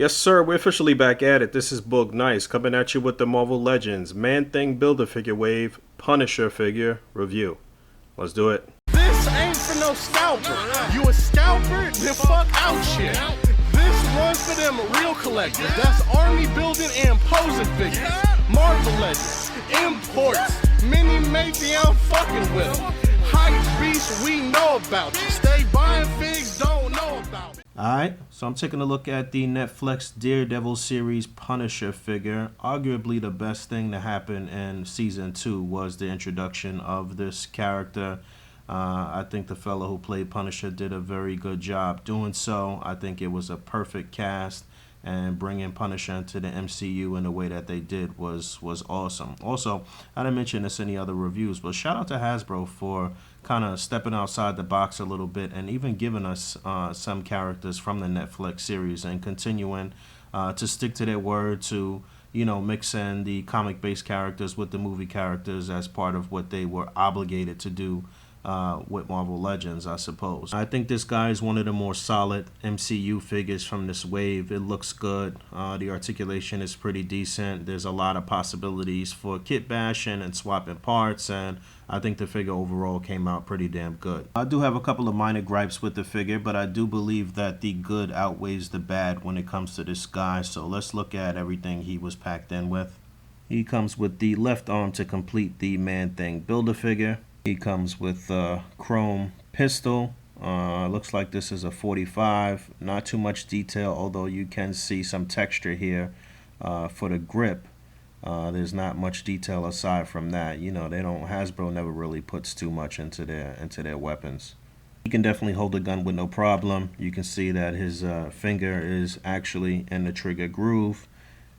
Yes, sir, we're officially back at it. This is Book Nice coming at you with the Marvel Legends Man-Thing Build-A-Figure Wave Punisher figure review. Let's do it. This ain't for no scalper. You a scalper? Then fuck out shit. This runs for them real collectors. That's army building and posing figures. Marvel Legends, imports, mini matey I'm fucking with. Hype beast we know about you. Stay buying figs, don't know about it. Alright, so I'm taking a look at the Netflix Daredevil series Punisher figure. Arguably the best thing to happen in Season 2 was the introduction of this character. I think the fellow who played Punisher did a very good job doing so. I think it was a perfect cast, and bringing Punisher into the MCU in the way that they did was awesome. Also, I didn't mention this in the other reviews, but shout out to Hasbro for kind of stepping outside the box a little bit and even giving us some characters from the Netflix series and continuing to stick to their word to, you know, mix in the comic-based characters with the movie characters as part of what they were obligated to do with Marvel Legends, I suppose. I think this guy is one of the more solid MCU figures from this wave. It looks good. The articulation is pretty decent. There's a lot of possibilities for kit bashing and swapping parts, and I think the figure overall came out pretty damn good. I do have a couple of minor gripes with the figure, but I do believe that the good outweighs the bad when it comes to this guy. So let's look at everything he was packed in with. He comes with the left arm to complete the Man-Thing Build-A-Figure. He comes with a chrome pistol. Looks like this is a 45. Not too much detail, although you can see some texture here for the grip. There's not much detail aside from that. You know, Hasbro never really puts too much into their weapons. He can definitely hold a gun with no problem. You can see that his finger is actually in the trigger groove,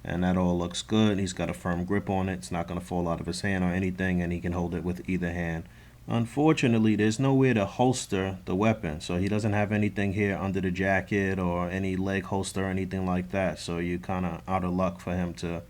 and that all looks good. He's got a firm grip on it. It's not going to fall out of his hand or anything, and he can hold it with either hand. Unfortunately, there's nowhere to holster the weapon, so he doesn't have anything here under the jacket or any leg holster or anything like that, so you're kind of out of luck for him to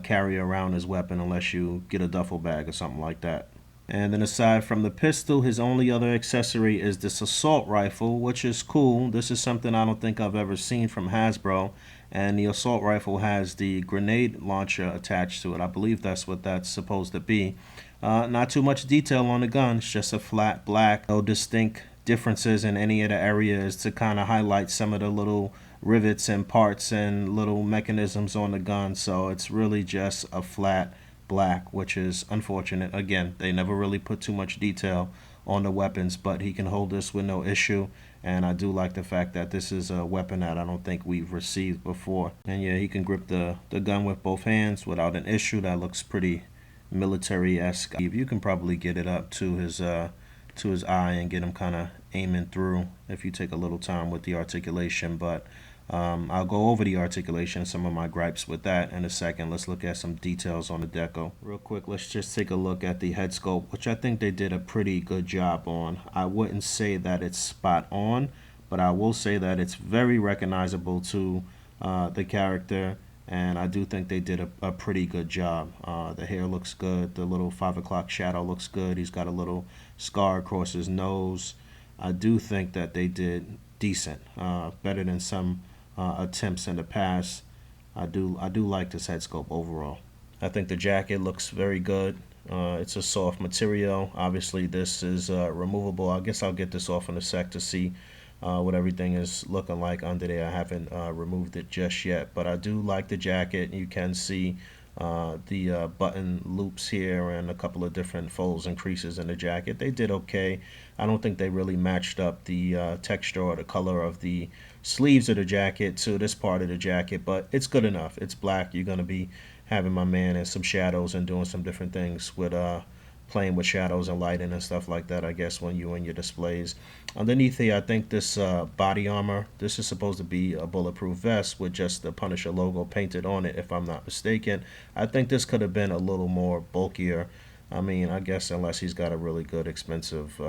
carry around his weapon unless you get a duffel bag or something like that. And then aside from the pistol, his only other accessory is this assault rifle, which is cool. This is something I don't think I've ever seen from Hasbro. And the assault rifle has the grenade launcher attached to it. I believe that's what that's supposed to be. Not too much detail on the gun. It's just a flat black. No distinct differences in any of the areas to kind of highlight some of the little rivets and parts and little mechanisms on the gun. So it's really just a flat black, which is unfortunate. Again, they never really put too much detail on the weapons, but he can hold this with no issue. And I do like the fact that this is a weapon that I don't think we've received before. And yeah, he can grip the gun with both hands without an issue. That looks pretty military-esque. You can probably get it up to his eye and get him kind of aiming through if you take a little time with the articulation. But I'll go over the articulation, some of my gripes with that in a second. Let's look at some details on the deco. Real quick, let's just take a look at the head sculpt, which I think they did a pretty good job on. I wouldn't say that it's spot on, but I will say that it's very recognizable to the character, and I do think they did a pretty good job. The hair looks good. The little 5 o'clock shadow looks good. He's got a little scar across his nose. I do think that they did decent, better than some attempts in the past. I do like this head sculpt overall. I think the jacket looks very good. It's a soft material. Obviously this is removable. I guess I'll get this off in a sec to see what everything is looking like under there. I haven't removed it just yet, but I do like the jacket. You can see the button loops here and a couple of different folds and creases in the jacket. They did okay. I don't think they really matched up the texture or the color of the sleeves of the jacket to this part of the jacket, but it's good enough. It's black. You're going to be having my man in some shadows and doing some different things with playing with shadows and lighting and stuff like that, I guess, when you're in your displays. Underneath here, I think this body armor, this is supposed to be a bulletproof vest with just the Punisher logo painted on it, if I'm not mistaken. I think this could have been a little more bulkier. I mean, I guess unless he's got a really good expensive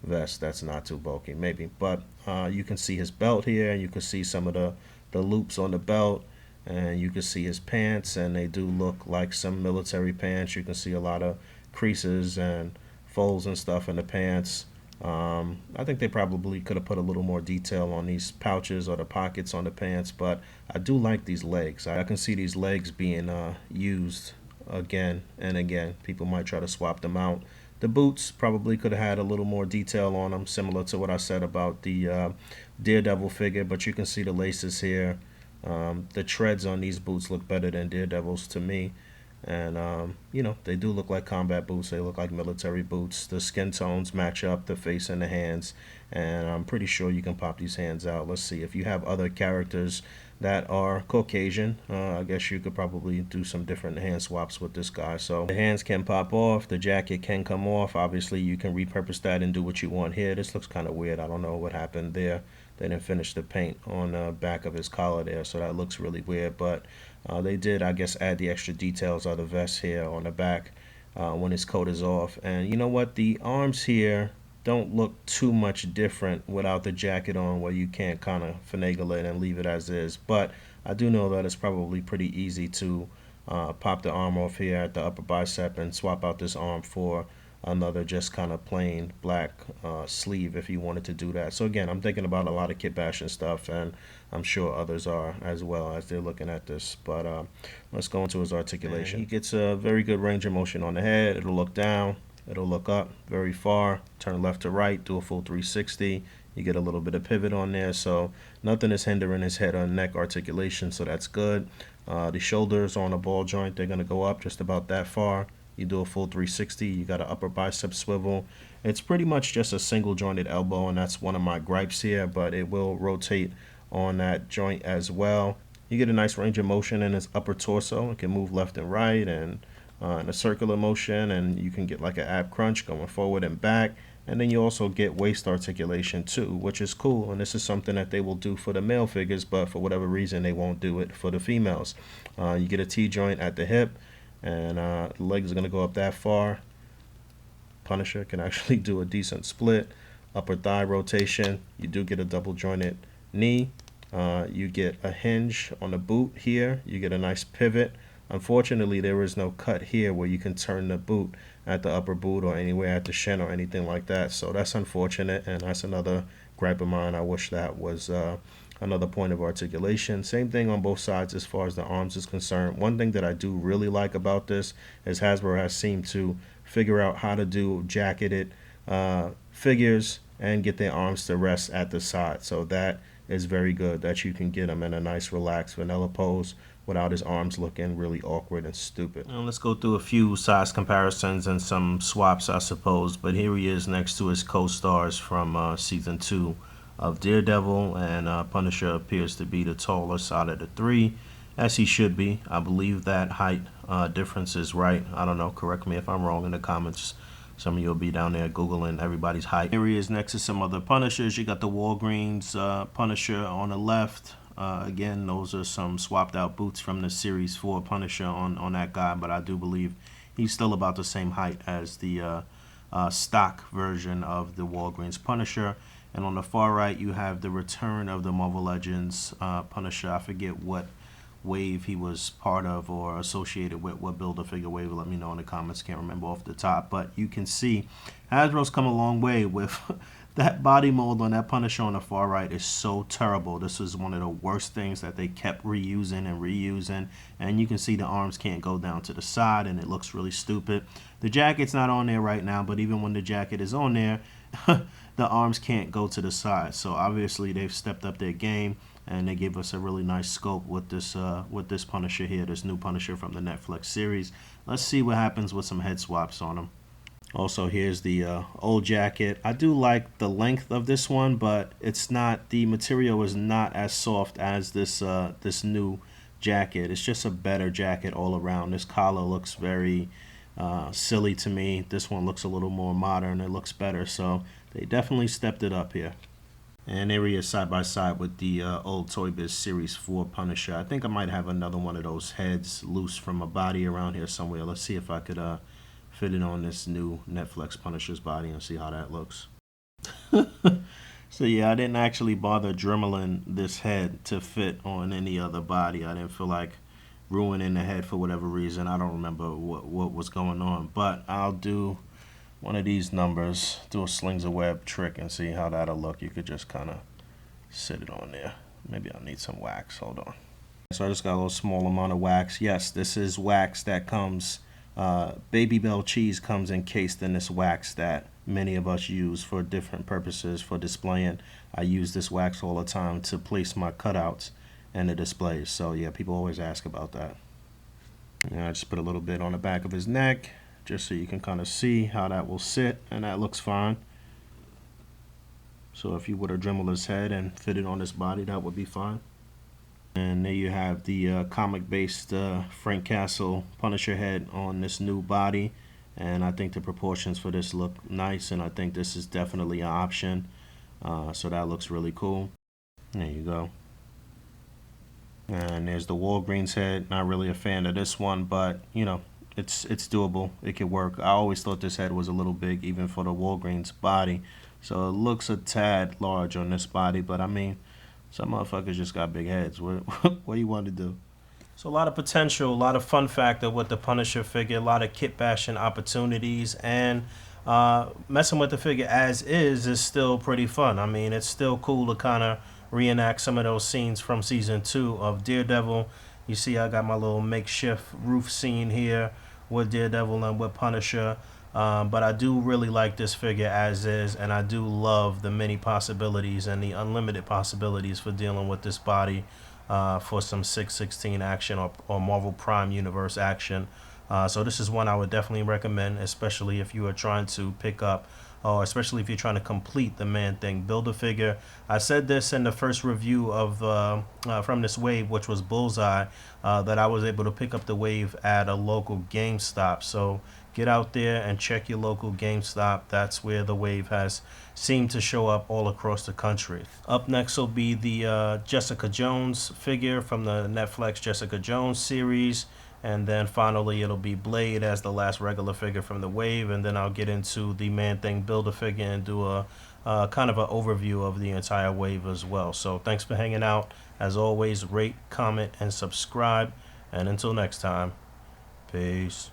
vest that's not too bulky, maybe. But you can see his belt here, and you can see some of the loops on the belt, and you can see his pants, and they do look like some military pants. You can see a lot of creases and folds and stuff in the pants. I think they probably could have put a little more detail on these pouches or the pockets on the pants, but I do like these legs. I can see these legs being used again and again. People might try to swap them out. The boots probably could have had a little more detail on them, similar to what I said about the Daredevil figure, but you can see the laces here. The treads on these boots look better than Daredevil's to me. And, you know, they do look like combat boots. They look like military boots. The skin tones match up, the face and the hands. And I'm pretty sure you can pop these hands out. Let's see. If you have other characters that are Caucasian, I guess you could probably do some different hand swaps with this guy. So the hands can pop off. The jacket can come off. Obviously, you can repurpose that and do what you want here. This looks kind of weird. I don't know what happened there. They didn't finish the paint on the back of his collar there, so that looks really weird. But they did, I guess, add the extra details of the vest here on the back when his coat is off. And you know what? The arms here don't look too much different without the jacket on, where you can't kind of finagle it and leave it as is. But I do know that it's probably pretty easy to pop the arm off here at the upper bicep and swap out this arm for another just kind of plain black sleeve if you wanted to do that. So again, I'm thinking about a lot of kit bashing stuff, and I'm sure others are as well as they're looking at this. But let's go into his articulation. He gets a very good range of motion on the head. It'll look down, it'll look up very far, turn left to right, do a full 360. You get a little bit of pivot on there, so nothing is hindering his head or neck articulation, so that's good. The shoulders on a ball joint, they're going to go up just about that far. You do a full 360, you got an upper bicep swivel. It's pretty much just a single jointed elbow, and that's one of my gripes here, but it will rotate on that joint as well. You get a nice range of motion in his upper torso. It can move left and right and in a circular motion, and you can get like an ab crunch going forward and back. And then you also get waist articulation too, which is cool. And this is something that they will do for the male figures, but for whatever reason, they won't do it for the females. You get a T-joint at the hip, and the legs are going to go up that far. Punisher can actually do a decent split. Upper thigh rotation. You do get a double jointed knee. You get a hinge on the boot here. You get a nice pivot. Unfortunately, there is no cut here where you can turn the boot at the upper boot or anywhere at the shin or anything like that. So that's unfortunate, and that's another gripe of mine. I wish that was another point of articulation. Same thing on both sides as far as the arms is concerned. One thing that I do really like about this is Hasbro has seemed to figure out how to do jacketed figures and get their arms to rest at the side. So that is very good, that you can get them in a nice relaxed vanilla pose without his arms looking really awkward and stupid. Now let's go through a few size comparisons and some swaps, I suppose. But here he is next to his co-stars from season 2 of Daredevil, and Punisher appears to be the tallest out of the three, as he should be. I believe that height difference is right. I don't know, correct me if I'm wrong in the comments. Some of you will be down there Googling everybody's height. Here he is next to some other Punishers. You got the Walgreens Punisher on the left. Again, those are some swapped out boots from the Series 4 Punisher on that guy, but I do believe he's still about the same height as the stock version of the Walgreens Punisher. And on the far right, you have the return of the Marvel Legends Punisher. I forget what wave he was part of or associated with, what Build-A-Figure wave. Let me know in the comments. Can't remember off the top. But you can see Hasbro's come a long way with that body mold on that Punisher on the far right is so terrible. This is one of the worst things that they kept reusing and reusing. And you can see the arms can't go down to the side, and it looks really stupid. The jacket's not on there right now, but even when the jacket is on there, the arms can't go to the side. So obviously they've stepped up their game, and they gave us a really nice scope with this Punisher here, this new Punisher from the Netflix series. Let's see what happens with some head swaps on him. Also, here's the old jacket. I do like the length of this one, but it's not, the material is not as soft as this this new jacket. It's just a better jacket all around. This collar looks very silly to me. This one looks a little more modern. It looks better, so they definitely stepped it up here. And there he is side by side with the old Toy Biz Series 4 Punisher. I think I might have another one of those heads loose from a body around here somewhere. Let's see if I could fit it on this new Netflix Punisher's body and see how that looks. So yeah, I didn't actually bother dremeling this head to fit on any other body. I didn't feel like ruining the head for whatever reason. I don't remember what was going on, but I'll do one of these numbers, do a slings of web trick and see how that'll look. You could just kind of sit it on there. Maybe I'll need some wax. Hold on. So I just got a little small amount of wax. Yes, this is wax that comes, Baby Bell cheese comes encased in this wax that many of us use for different purposes for displaying. I use this wax all the time to place my cutouts in the displays. So yeah, people always ask about that. And I just put a little bit on the back of his neck just so you can kind of see how that will sit, and that looks fine. So if you were to Dremel his head and fit it on his body, that would be fine. And there you have the comic-based Frank Castle Punisher head on this new body. And I think the proportions for this look nice, and I think this is definitely an option. So that looks really cool. There you go. And there's the Walgreens head. Not really a fan of this one, but you know, it's doable. It could work. I always thought this head was a little big, even for the Walgreens body. So it looks a tad large on this body, but I mean, some motherfuckers just got big heads. What do you want to do? So a lot of potential, a lot of fun factor with the Punisher figure, a lot of kit bashing opportunities, and messing with the figure as is still pretty fun. I mean, it's still cool to kind of reenact some of those scenes from season 2 of Daredevil. You see I got my little makeshift roof scene here with Daredevil and with Punisher. But I do really like this figure as is, and I do love the many possibilities and the unlimited possibilities for dealing with this body for some 616 action or Marvel Prime Universe action. So this is one I would definitely recommend, especially if you are trying to pick up, or especially if you're trying to complete the Man-Thing Build-A-Figure. I said this in the first review of from this wave, which was Bullseye, that I was able to pick up the wave at a local GameStop. So get out there and check your local GameStop. That's where the wave has seemed to show up all across the country. Up next will be the Jessica Jones figure from the Netflix Jessica Jones series. And then finally it'll be Blade as the last regular figure from the wave. And then I'll get into the Man-Thing Build-A-Figure and do a kind of an overview of the entire wave as well. So thanks for hanging out. As always, rate, comment, and subscribe. And until next time, peace.